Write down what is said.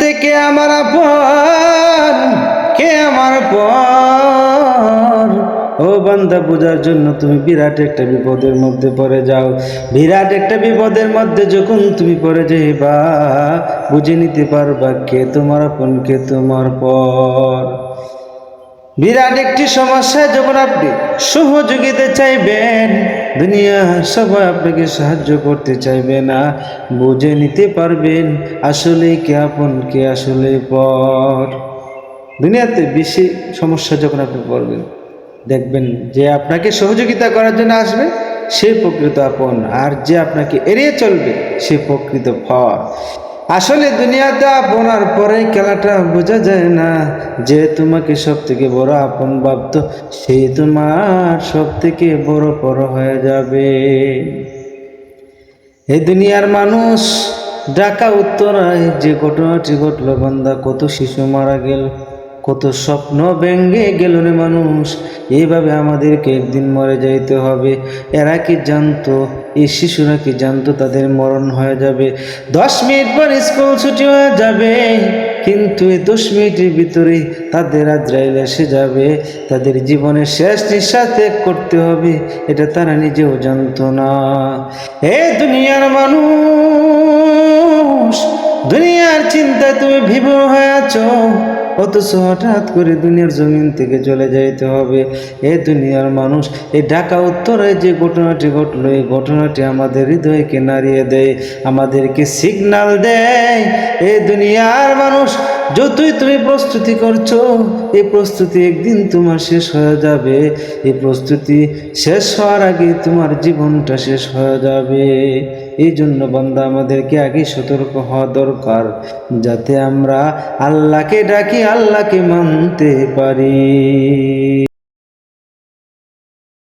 দুনিয়াতে কে আমার আপন, কে আমার পর। ও বান্দা, বোঝার জন্য তুমি বিরাট একটা বিপদের মধ্যে পড়ে যাও। বিরাট একটা বিপদের মধ্যে যখন তুমি পড়ে যাইবা, বুঝে নিতে পারবা কে তোমার আপন, কে তোমার পর। বিরাট একটি সমস্যায় যখন আপনি সহযোগিতা চাইবেন, দুনিয়া সবাই আপনাকে সাহায্য করতে চাইবে না, বুঝে নিতে পারবেন আসলে কে আপন, কে আসলে পর। দুনিয়াতে বেশি সমস্যা যখন আপনি পড়বেন, দেখবেন যে আপনাকে সহযোগিতা করার জন্য আসবে সে প্রকৃত আপন, আর যে আপনাকে এড়িয়ে চলবে সে প্রকৃত পর। আসলে দুনিয়াতে আপনার পরে খেলাটা বোঝা যায় না। যে তোমাকে সব থেকে বড় আপন ভাবতো, সে তোমার সব থেকে বড় পর হয়ে যাবে। এই দুনিয়ার মানুষ ঢাকা উত্তরায় যে ঘটনাটি ঘটলো বান্দা, কত শিশু মারা গেল, কত স্বপ্ন ভেঙে গেল রে মানুষ। এইভাবে আমাদেরকে একদিন মরে যাইতে হবে। এরা কি জানতো, এই শিশুরা কি জানতো তাদের মরণ হয়ে যাবে? 10 মিনিট পর স্কুল ছুটি হয়ে যাবে, কিন্তু এই 10 মিনিটের ভিতরে তাদের আজরাইল এসে যাবে, তাদের জীবনের শেষ নিঃশ্বাস ত্যাগ করতে হবে। এটা তারা নিজেও জানতো না। এ দুনিয়ার মানুষ, দুনিয়ার চিন্তায় তুমি বিভোর হয়ে আছো, অথচ হঠাৎ করে দুনিয়ার জমিন থেকে চলে যাইতে হবে। এ দুনিয়ার মানুষ, এই ঢাকা উত্তরে যে ঘটনাটি ঘটলো, এই ঘটনাটি আমাদের হৃদয়কে নাড়িয়ে দেয়, আমাদেরকে সিগন্যাল দেয়। এ দুনিয়ার মানুষ, যতই তুমি প্রস্তুতি করছো, এই প্রস্তুতি একদিন তোমার শেষ হয়ে যাবে। এই প্রস্তুতি শেষ হওয়ার আগে তোমার জীবনটা শেষ হয়ে যাবে। এই জন্য বান্দা, আমাদেরকে আগে সতর্ক হওয়া দরকার, যাতে আমরা আল্লাহকে ডাকি, আল্লাহকে মানতে পারি।